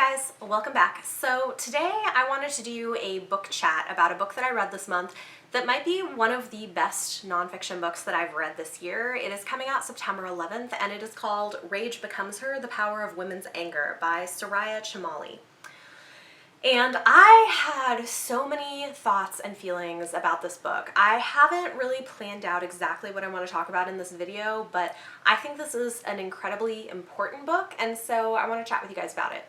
guys, welcome back. So today I wanted to do a book chat about a book that I read this month that might be one of the best nonfiction books that I've read this year. It is coming out September 11th and it is called Rage Becomes Her: The Power of Women's Anger by Soraya Chemaly. And I had so many thoughts and feelings about this book. I haven't really planned out exactly what I want to talk about in this video, but I think this is an incredibly important book, and so I want to chat with you guys about it.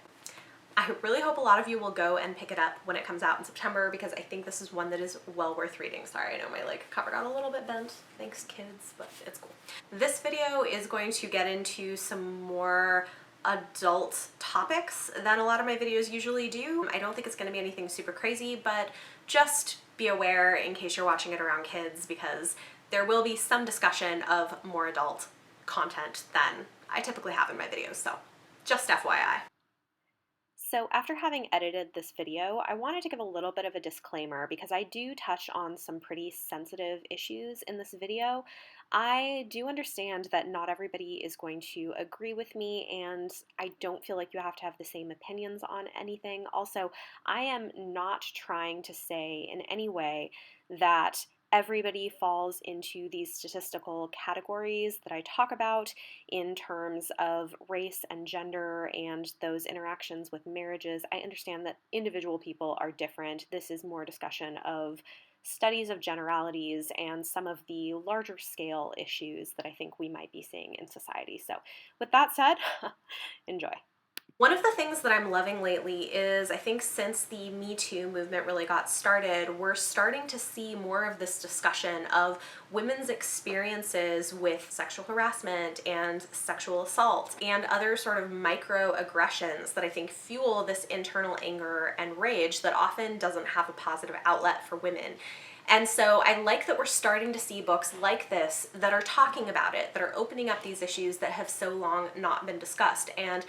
I really hope a lot of you will go and pick it up when it comes out in September because I think this is one that is well worth reading. Sorry, I know my cover got a little bit bent. Thanks kids, but it's cool. This video is going to get into some more adult topics than a lot of my videos usually do. I don't think it's going to be anything super crazy, but just be aware in case you're watching it around kids because there will be some discussion of more adult content than I typically have in my videos, so just FYI. So after having edited this video, I wanted to give a little bit of a disclaimer because I do touch on some pretty sensitive issues in this video. I do understand that not everybody is going to agree with me, and I don't feel like you have to have the same opinions on anything. Also, I am not trying to say in any way that everybody falls into these statistical categories that I talk about in terms of race and gender and those interactions with marriages. I understand that individual people are different. This is more discussion of studies of generalities and some of the larger scale issues that I think we might be seeing in society. So with that said, enjoy. One of the things that I'm loving lately is I think since the Me Too movement really got started, we're starting to see more of this discussion of women's experiences with sexual harassment and sexual assault and other sort of microaggressions that I think fuel this internal anger and rage that often doesn't have a positive outlet for women. And so I like that we're starting to see books like this that are talking about it, that are opening up these issues that have so long not been discussed. And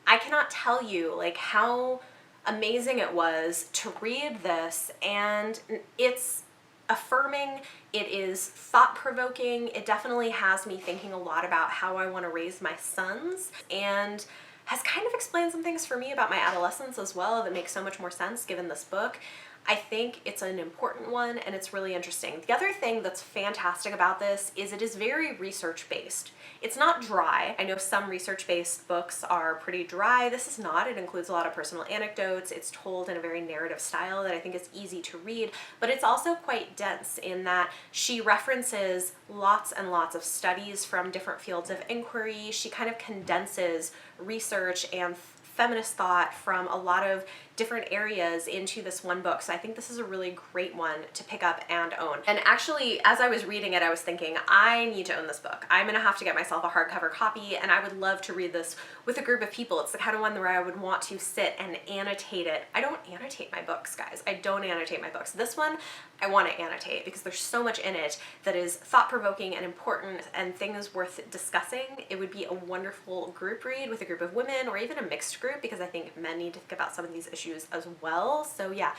I cannot tell you how amazing it was to read this, and it's affirming, it is thought-provoking, it definitely has me thinking a lot about how I want to raise my sons, and has kind of explained some things for me about my adolescence as well that make so much more sense given this book. I think it's an important one and it's really interesting. The other thing that's fantastic about this is it is very research-based. It's not dry. I know some research-based books are pretty dry. This is not. It includes a lot of personal anecdotes. It's told in a very narrative style that I think is easy to read, but it's also quite dense in that she references lots and lots of studies from different fields of inquiry. She kind of condenses research and feminist thought from a lot of different areas into this one book. So I think this is a really great one to pick up and own. And actually, as I was reading it, I was thinking, I need to own this book. I'm gonna have to get myself a hardcover copy, and I would love to read this with a group of people. It's the kind of one where I would want to sit and annotate it. I don't annotate my books, guys. I don't annotate my books. This one, I want to annotate because there's so much in it that is thought-provoking and important and things worth discussing. It would be a wonderful group read with a group of women or even a mixed group because I think men need to think about some of these issues as well. So yeah,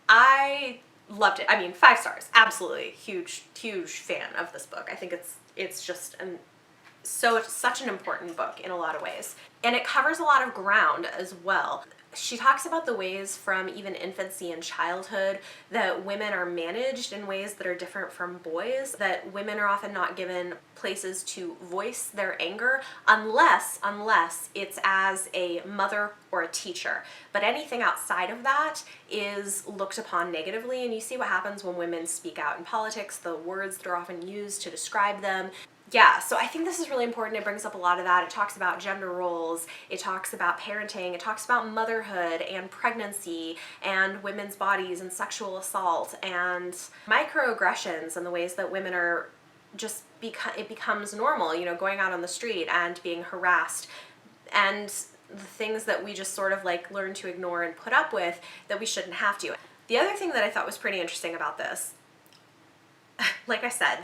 I loved it. I mean, 5 stars, absolutely. Huge fan of this book. I think it's just such an important book in a lot of ways. And it covers a lot of ground as well. She talks about the ways from even infancy and childhood that women are managed in ways that are different from boys, that women are often not given places to voice their anger unless it's as a mother or a teacher. But anything outside of that is looked upon negatively, and you see what happens when women speak out in politics, the words that are often used to describe them. Yeah, so I think this is really important. It brings up a lot of that. It talks about gender roles, it talks about parenting, it talks about motherhood and pregnancy and women's bodies and sexual assault and microaggressions and the ways that women are just, it becomes normal, you know, going out on the street and being harassed and the things that we just sort of learn to ignore and put up with that we shouldn't have to. The other thing that I thought was pretty interesting about this, like I said,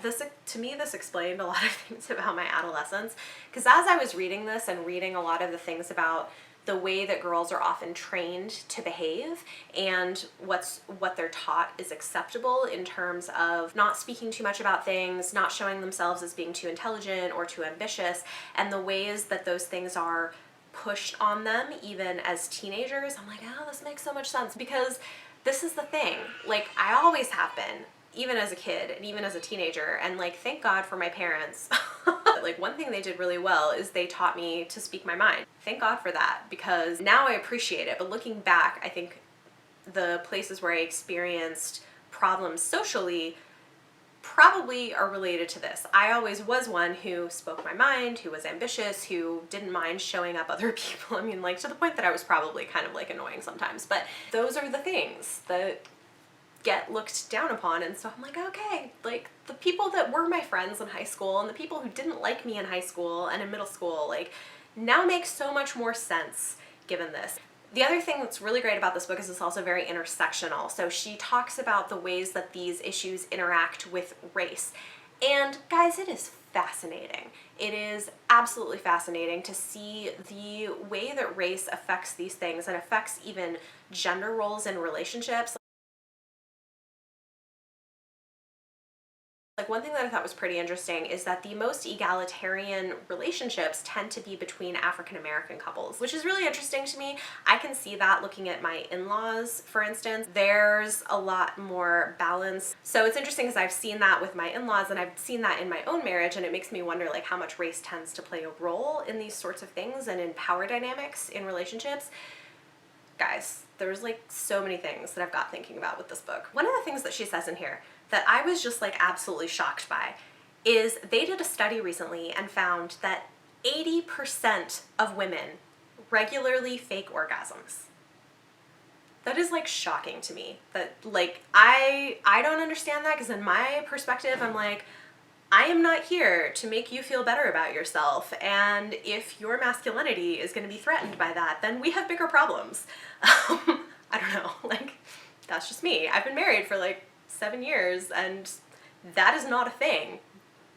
to me this explained a lot of things about my adolescence, because as I was reading this and reading a lot of the things about the way that girls are often trained to behave and what they're taught is acceptable in terms of not speaking too much about things, not showing themselves as being too intelligent or too ambitious, and the ways that those things are pushed on them even as teenagers, I'm like, oh, this makes so much sense, because this is the thing. Like, I always have been, even as a kid and even as a teenager, and like, thank God for my parents. Like, one thing they did really well is they taught me to speak my mind. Thank God for that, because now I appreciate it. But looking back, I think the places where I experienced problems socially probably are related to this. I always was one who spoke my mind, who was ambitious, who didn't mind showing up other people. I mean, like, to the point that I was probably kind of like annoying sometimes, but those are the things that get looked down upon. And so I'm like, okay, like, the people that were my friends in high school and the people who didn't like me in high school and in middle school, like, now makes so much more sense given this. The other thing that's really great about this book is it's also very intersectional. So she talks about the ways that these issues interact with race. And guys, it is fascinating. It is absolutely fascinating to see the way that race affects these things and affects even gender roles in relationships. Like, one thing that I thought was pretty interesting is that the most egalitarian relationships tend to be between African American couples, which is really interesting to me. I can see that looking at my in-laws, for instance. There's a lot more balance. So it's interesting because I've seen that with my in-laws and I've seen that in my own marriage, and it makes me wonder like how much race tends to play a role in these sorts of things and in power dynamics in relationships. Guys, there's like so many things that I've got thinking about with this book. One of the things that she says in here that I was just like absolutely shocked by is they did a study recently and found that 80% of women regularly fake orgasms. That is like shocking to me. That like I don't understand that, because in my perspective I'm like, I am not here to make you feel better about yourself, and if your masculinity is going to be threatened by that, then we have bigger problems. I don't know, like, that's just me. I've been married for like 7 years, and that is not a thing,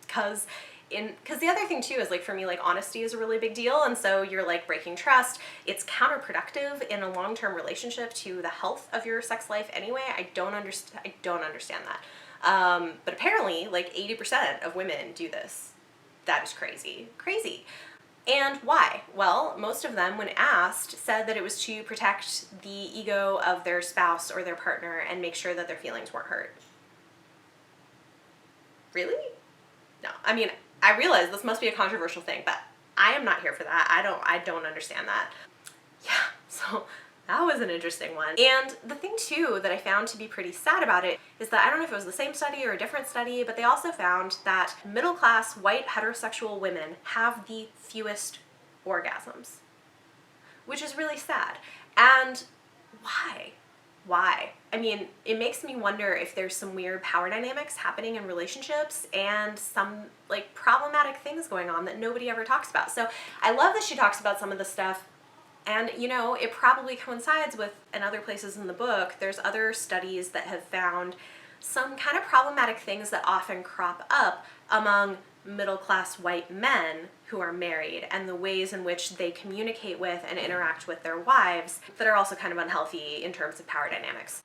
because the other thing too is like, for me, like, honesty is a really big deal, and so you're like breaking trust. It's counterproductive in a long-term relationship to the health of your sex life anyway. I don't understand that. But apparently like 80% of women do this. That is crazy. And why? Well, most of them, when asked, said that it was to protect the ego of their spouse or their partner and make sure that their feelings weren't hurt. Really? No. I mean, I realize this must be a controversial thing, but I am not here for that. I don't understand that. Yeah, so that was an interesting one. And the thing too that I found to be pretty sad about it is that, I don't know if it was the same study or a different study, but they also found that middle-class white heterosexual women have the fewest orgasms, which is really sad. And why? Why? I mean, it makes me wonder if there's some weird power dynamics happening in relationships and some like problematic things going on that nobody ever talks about. So I love that she talks about some of the stuff. And, you know, it probably coincides with, in other places in the book, there's other studies that have found some kind of problematic things that often crop up among middle-class white men who are married, and the ways in which they communicate with and interact with their wives that are also kind of unhealthy in terms of power dynamics.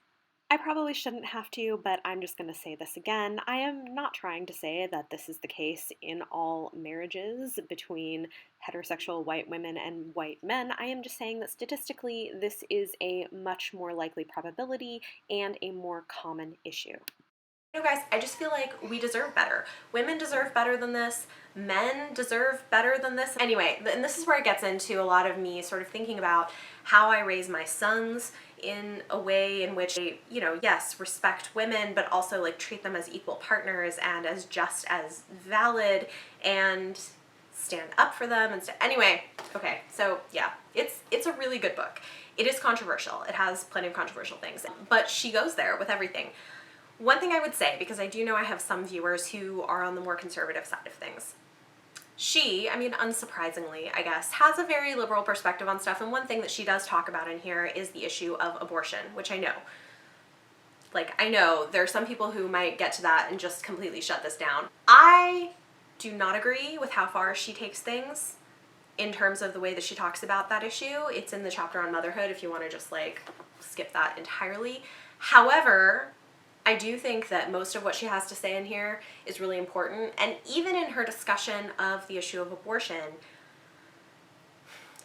I probably shouldn't have to, but I'm just going to say this again. I am not trying to say that this is the case in all marriages between heterosexual white women and white men. I am just saying that statistically, this is a much more likely probability and a more common issue. You know, guys, I just feel like we deserve better. Women deserve better than this. Men deserve better than this. Anyway, and this is where it gets into a lot of me sort of thinking about how I raise my sons in a way in which they, you know, yes, respect women, but also like treat them as equal partners and as just as valid and stand up for them. And anyway, okay, so yeah, it's a really good book. It is controversial. It has plenty of controversial things, but she goes there with everything. One thing I would say, because I do know I have some viewers who are on the more conservative side of things, she, I mean, unsurprisingly, I guess, has a very liberal perspective on stuff, and one thing that she does talk about in here is the issue of abortion, which I know. Like, I know there are some people who might get to that and just completely shut this down. I do not agree with how far she takes things in terms of the way that she talks about that issue. It's in the chapter on motherhood if you want to just like skip that entirely. However, I do think that most of what she has to say in here is really important, and even in her discussion of the issue of abortion,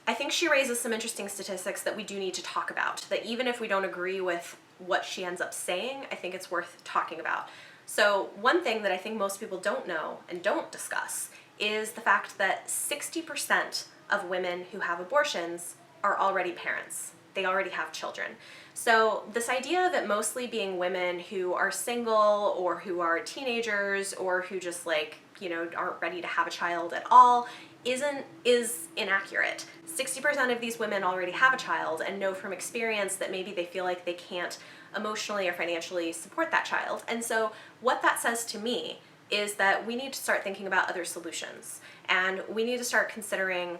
I think she raises some interesting statistics that we do need to talk about, that even if we don't agree with what she ends up saying, I think it's worth talking about. So one thing that I think most people don't know and don't discuss is the fact that 60% of women who have abortions are already parents. They already have children. So this idea of it mostly being women who are single or who are teenagers or who just aren't ready to have a child at all is inaccurate. 60% of these women already have a child and know from experience that maybe they feel like they can't emotionally or financially support that child. And so what that says to me is that we need to start thinking about other solutions, and we need to start considering,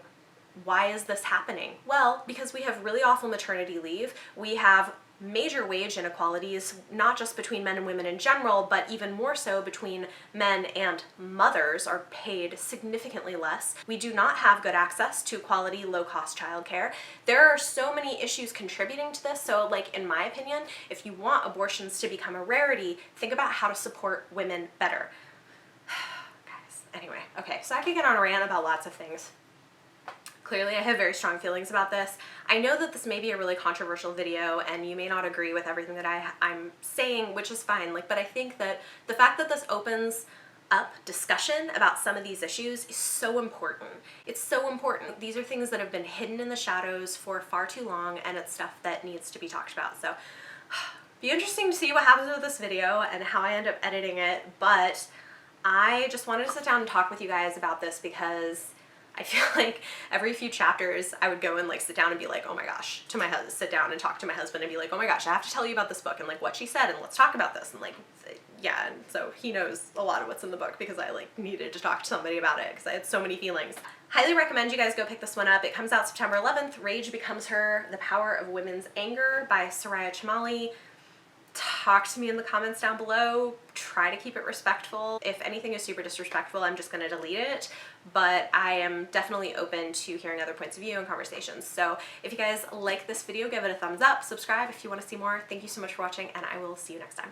why is this happening? Well, because we have really awful maternity leave. We have major wage inequalities, not just between men and women in general, but even more so between men and mothers are paid significantly less. We do not have good access to quality, low-cost childcare. There are so many issues contributing to this. So, in my opinion, if you want abortions to become a rarity, think about how to support women better. Guys, anyway, okay, so I could get on a rant about lots of things. Clearly, I have very strong feelings about this. I know that this may be a really controversial video and you may not agree with everything that I'm saying, which is fine, but I think that the fact that this opens up discussion about some of these issues is so important. It's so important. These are things that have been hidden in the shadows for far too long, and it's stuff that needs to be talked about. So, be interesting to see what happens with this video and how I end up editing it, but I just wanted to sit down and talk with you guys about this because I feel like every few chapters I would go and sit down and be like, oh my gosh, to my husband, sit down and talk to my husband and be like, oh my gosh, I have to tell you about this book and what she said, and let's talk about this, and yeah, and so he knows a lot of what's in the book because I needed to talk to somebody about it because I had so many feelings. Highly recommend you guys go pick this one up. It comes out September 11th. Rage Becomes Her: The Power of Women's Anger by Soraya Chemaly. Talk to me in the comments down below. Try to keep it respectful. If anything is super disrespectful, I'm just going to delete it, but I am definitely open to hearing other points of view and conversations. So if you guys like this video, give it a thumbs up, subscribe if you want to see more. Thank you so much for watching, and I will see you next time.